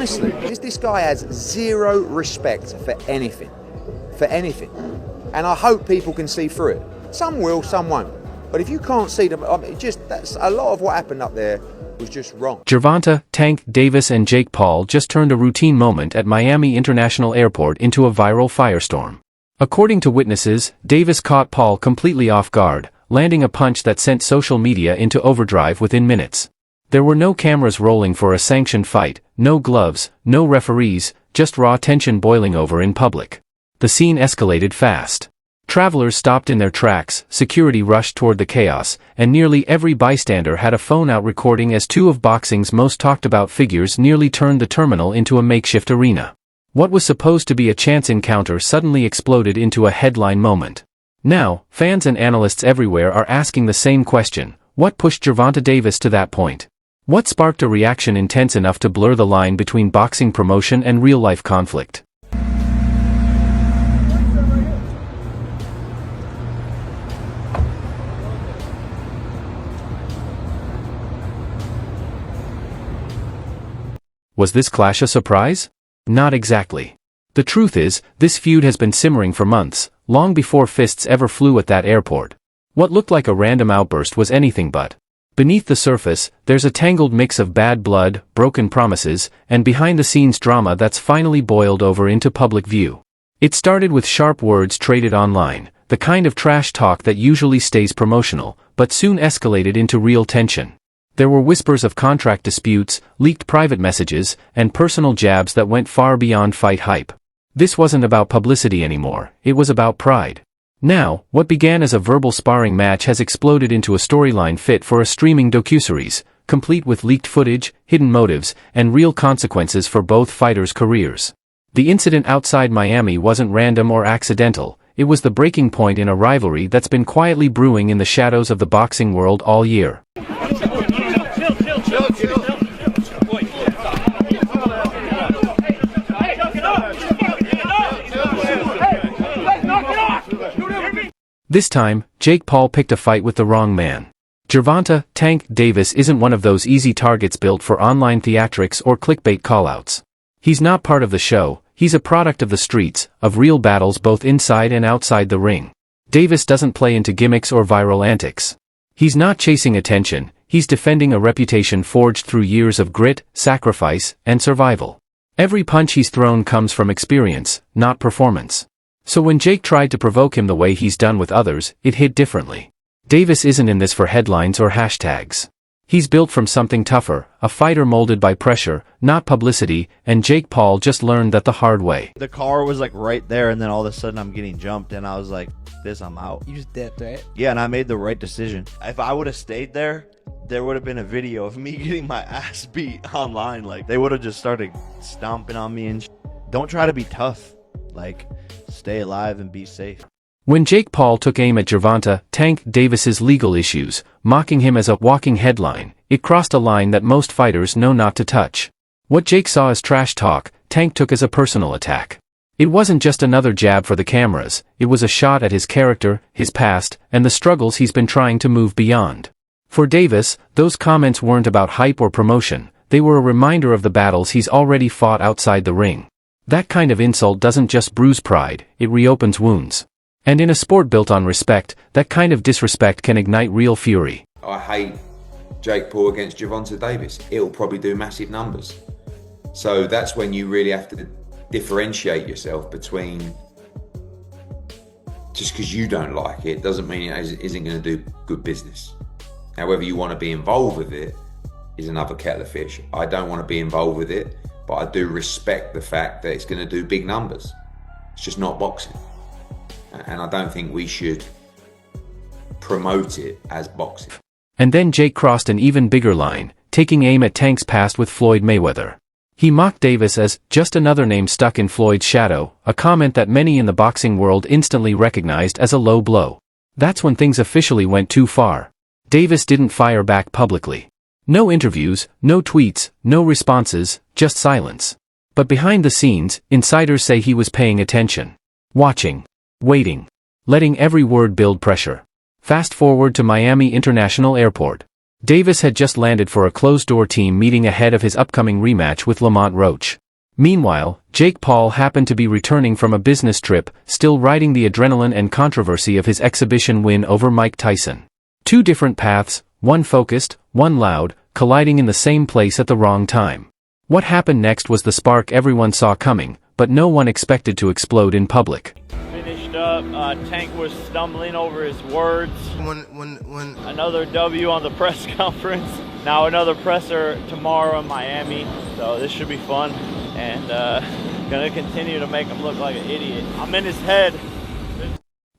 honestly, this guy has zero respect for anything. And I hope people can see through it. Some will, some won't. But if you can't see them, that's a lot of what happened up there was just wrong. Gervonta, Tank Davis and Jake Paul just turned a routine moment at Miami International Airport into a viral firestorm. According to witnesses, Davis caught Paul completely off guard, landing a punch that sent social media into overdrive within minutes. There were no cameras rolling for a sanctioned fight, no gloves, no referees, just raw tension boiling over in public. The scene escalated fast. Travelers stopped in their tracks, security rushed toward the chaos, and nearly every bystander had a phone out recording as two of boxing's most talked about figures nearly turned the terminal into a makeshift arena. What was supposed to be a chance encounter suddenly exploded into a headline moment. Now, fans and analysts everywhere are asking the same question: what pushed Gervonta Davis to that point? What sparked a reaction intense enough to blur the line between boxing promotion and real-life conflict? Was this clash a surprise? Not exactly. The truth is, this feud has been simmering for months, long before fists ever flew at that airport. What looked like a random outburst was anything but. Beneath the surface, there's a tangled mix of bad blood, broken promises, and behind-the-scenes drama that's finally boiled over into public view. It started with sharp words traded online, the kind of trash talk that usually stays promotional, but soon escalated into real tension. There were whispers of contract disputes, leaked private messages, and personal jabs that went far beyond fight hype. This wasn't about publicity anymore, it was about pride. Now, what began as a verbal sparring match has exploded into a storyline fit for a streaming docuseries, complete with leaked footage, hidden motives, and real consequences for both fighters' careers. The incident outside Miami wasn't random or accidental, it was the breaking point in a rivalry that's been quietly brewing in the shadows of the boxing world all year. This time, Jake Paul picked a fight with the wrong man. Gervonta, Tank Davis isn't one of those easy targets built for online theatrics or clickbait callouts. He's not part of the show, he's a product of the streets, of real battles both inside and outside the ring. Davis doesn't play into gimmicks or viral antics. He's not chasing attention, he's defending a reputation forged through years of grit, sacrifice, and survival. Every punch he's thrown comes from experience, not performance. So when Jake tried to provoke him the way he's done with others, it hit differently. Davis isn't in this for headlines or hashtags. He's built from something tougher, a fighter molded by pressure, not publicity, and Jake Paul just learned that the hard way. The car was like right there, and then all of a sudden I'm getting jumped, and I was like, I'm out. You just dipped, right? Yeah, and I made the right decision. If I would have stayed there, there would have been a video of me getting my ass beat online. Like, they would have just started stomping on me and Don't try to be tough. Like, stay alive and be safe. When Jake Paul took aim at Gervonta, Tank Davis's legal issues, mocking him as a walking headline, it crossed a line that most fighters know not to touch. What Jake saw as trash talk, Tank took as a personal attack. It wasn't just another jab for the cameras, it was a shot at his character, his past, and the struggles he's been trying to move beyond. For Davis, those comments weren't about hype or promotion, they were a reminder of the battles he's already fought outside the ring. That kind of insult doesn't just bruise pride, it reopens wounds. And in a sport built on respect, that kind of disrespect can ignite real fury. I hate Jake Paul against Gervonta Davis. It'll probably do massive numbers. So that's when you really have to differentiate yourself between, just because you don't like it doesn't mean it isn't going to do good business. However you want to be involved with it is another kettle of fish. I don't want to be involved with it, but I do respect the fact that it's going to do big numbers. It's just not boxing. And I don't think we should promote it as boxing. And then Jake crossed an even bigger line, taking aim at Tank's past with Floyd Mayweather. He mocked Davis as just another name stuck in Floyd's shadow, a comment that many in the boxing world instantly recognized as a low blow. That's when things officially went too far. Davis didn't fire back publicly. No interviews, no tweets, no responses, just silence. But behind the scenes, insiders say he was paying attention. Watching. Waiting. Letting every word build pressure. Fast forward to Miami International Airport. Davis had just landed for a closed-door team meeting ahead of his upcoming rematch with Lamont Roach. Meanwhile, Jake Paul happened to be returning from a business trip, still riding the adrenaline and controversy of his exhibition win over Mike Tyson. Two different paths, one focused, one loud, colliding in the same place at the wrong time. What happened next was the spark everyone saw coming, but no one expected to explode in public. Finished up, Tank was stumbling over his words. When Another W on the press conference. Now another presser tomorrow in Miami, so this should be fun. And gonna continue to make him look like an idiot. I'm in his head.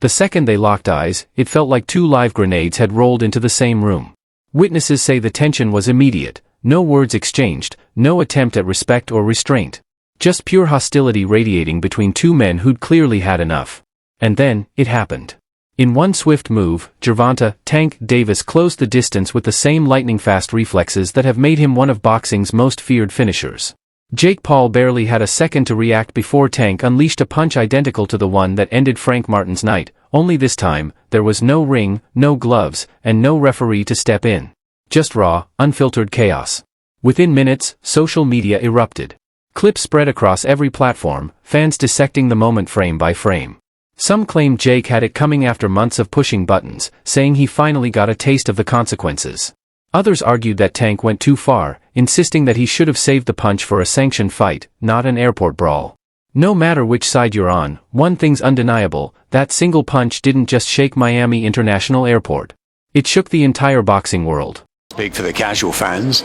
The second they locked eyes, it felt like two live grenades had rolled into the same room. Witnesses say the tension was immediate, no words exchanged, no attempt at respect or restraint. Just pure hostility radiating between two men who'd clearly had enough. And then, it happened. In one swift move, Gervonta "Tank" Davis closed the distance with the same lightning-fast reflexes that have made him one of boxing's most feared finishers. Jake Paul barely had a second to react before Tank unleashed a punch identical to the one that ended Frank Martin's night, only this time, there was no ring, no gloves, and no referee to step in. Just raw, unfiltered chaos. Within minutes, social media erupted. Clips spread across every platform, fans dissecting the moment frame by frame. Some claimed Jake had it coming after months of pushing buttons, saying he finally got a taste of the consequences. Others argued that Tank went too far, insisting that he should have saved the punch for a sanctioned fight, not an airport brawl. No matter which side you're on, one thing's undeniable, that single punch didn't just shake Miami International Airport. It shook the entire boxing world. Speak for the casual fans.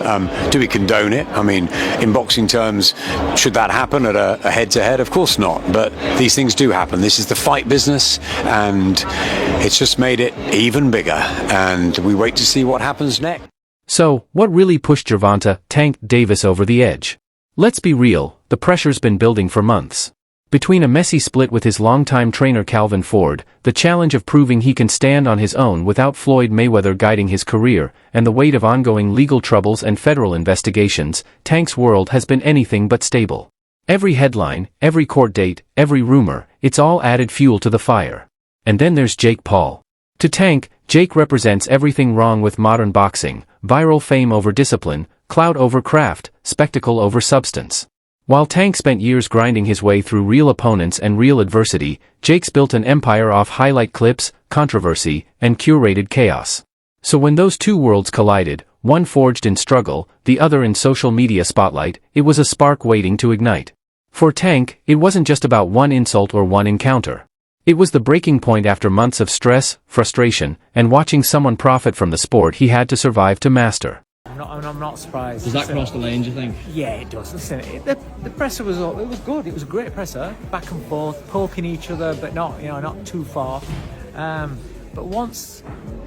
Do we condone it? I mean, in boxing terms, should that happen at a head-to-head? Of course not, but these things do happen. This is the fight business, and it's just made it even bigger, and we wait to see what happens next. So, what really pushed Gervonta "Tank" Davis over the edge? Let's be real, the pressure's been building for months. Between a messy split with his longtime trainer Calvin Ford, the challenge of proving he can stand on his own without Floyd Mayweather guiding his career, and the weight of ongoing legal troubles and federal investigations, Tank's world has been anything but stable. Every headline, every court date, every rumor, it's all added fuel to the fire. And then there's Jake Paul. To Tank, Jake represents everything wrong with modern boxing: viral fame over discipline, clout over craft, spectacle over substance. While Tank spent years grinding his way through real opponents and real adversity, Jake's built an empire off highlight clips, controversy, and curated chaos. So when those two worlds collided, one forged in struggle, the other in social media spotlight, it was a spark waiting to ignite. For Tank, it wasn't just about one insult or one encounter. It was the breaking point after months of stress, frustration, and watching someone profit from the sport he had to survive to master. I'm not surprised. Does that cross the lane, do you think? Yeah, it does. Listen, the presser was good. It was a great presser, back and forth, poking each other, but not too far. But once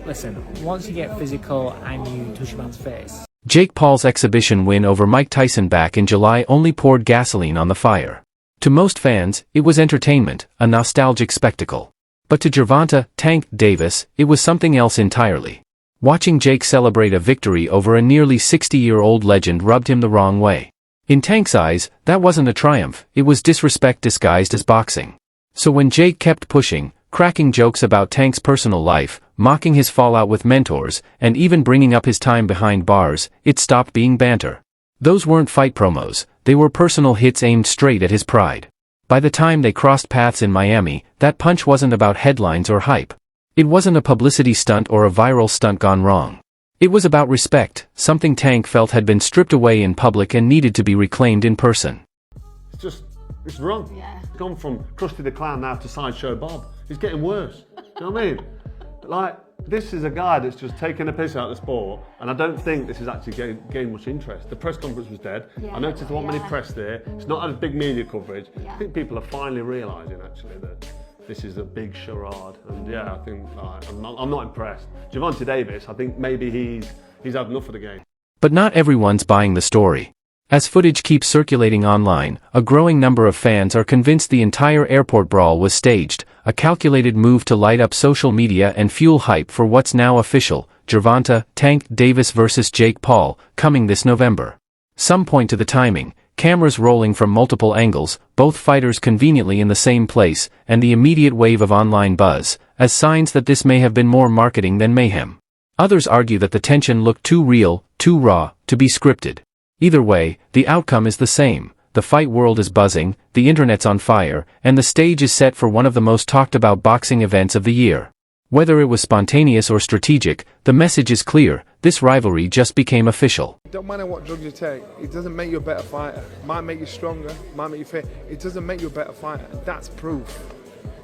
you get physical and you touch a man's face. Jake Paul's exhibition win over Mike Tyson back in July only poured gasoline on the fire. To most fans, it was entertainment, a nostalgic spectacle. But to Gervonta "Tank" Davis, it was something else entirely. Watching Jake celebrate a victory over a nearly 60-year-old legend rubbed him the wrong way. In Tank's eyes, that wasn't a triumph, it was disrespect disguised as boxing. So when Jake kept pushing, cracking jokes about Tank's personal life, mocking his fallout with mentors, and even bringing up his time behind bars, it stopped being banter. Those weren't fight promos, they were personal hits aimed straight at his pride. By the time they crossed paths in Miami, that punch wasn't about headlines or hype. It wasn't a publicity stunt or a viral stunt gone wrong. It was about respect, something Tank felt had been stripped away in public and needed to be reclaimed in person. It's wrong. Yeah. It's gone from Krusty the Clown now to Sideshow Bob. It's getting worse. Do you know what I mean? Like, this is a guy that's just taking a piss out of the sport, and I don't think this is actually gained much interest. The press conference was dead. Yeah, I noticed there weren't many press there. It's not had big media coverage. Yeah. I think people are finally realising actually that this is a big charade, and yeah, I think I'm not impressed. Gervonta Davis, I think maybe he's had enough of the game. But not everyone's buying the story. As footage keeps circulating online, a growing number of fans are convinced the entire airport brawl was staged, a calculated move to light up social media and fuel hype for what's now official: Gervonta "Tank" Davis vs. Jake Paul, coming this November. Some point to the timing, cameras rolling from multiple angles, both fighters conveniently in the same place, and the immediate wave of online buzz, as signs that this may have been more marketing than mayhem. Others argue that the tension looked too real, too raw, to be scripted. Either way, the outcome is the same. The fight world is buzzing, the internet's on fire, and the stage is set for one of the most talked about boxing events of the year. Whether it was spontaneous or strategic, the message is clear: this rivalry just became official. It don't matter what drugs you take, it doesn't make you a better fighter. It might make you stronger, might make you fit. It doesn't make you a better fighter, and that's proof.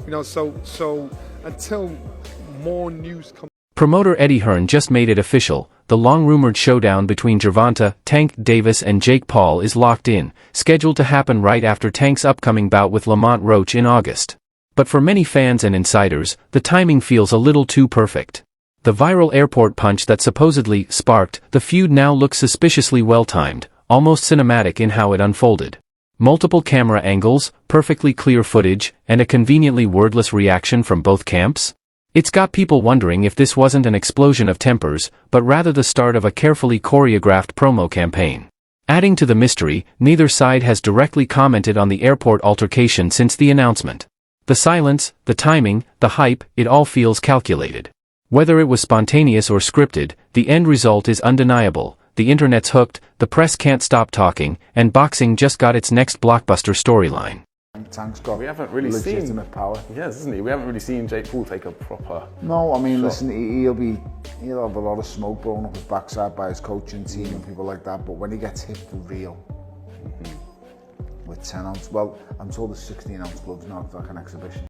You know, so until more news comes. Promoter Eddie Hearn just made it official. The long-rumored showdown between Gervonta, Tank Davis and Jake Paul is locked in, scheduled to happen right after Tank's upcoming bout with Lamont Roach in August. But for many fans and insiders, the timing feels a little too perfect. The viral airport punch that supposedly sparked the feud now looks suspiciously well-timed, almost cinematic in how it unfolded. Multiple camera angles, perfectly clear footage, and a conveniently wordless reaction from both camps? It's got people wondering if this wasn't an explosion of tempers, but rather the start of a carefully choreographed promo campaign. Adding to the mystery, neither side has directly commented on the airport altercation since the announcement. The silence, the timing, the hype, it all feels calculated. Whether it was spontaneous or scripted, the end result is undeniable. The internet's hooked, the press can't stop talking, and boxing just got its next blockbuster storyline. Tank's got we haven't really legitimate seen power. Yes, isn't he? We haven't really seen Jake Paul take a proper. No, I mean, shot. listen, he'll have a lot of smoke blown up his backside by his coaching team and people like that. But when he gets hit for real with 10 ounce, well, I'm told there's 16 ounce gloves now. It's like an exhibition.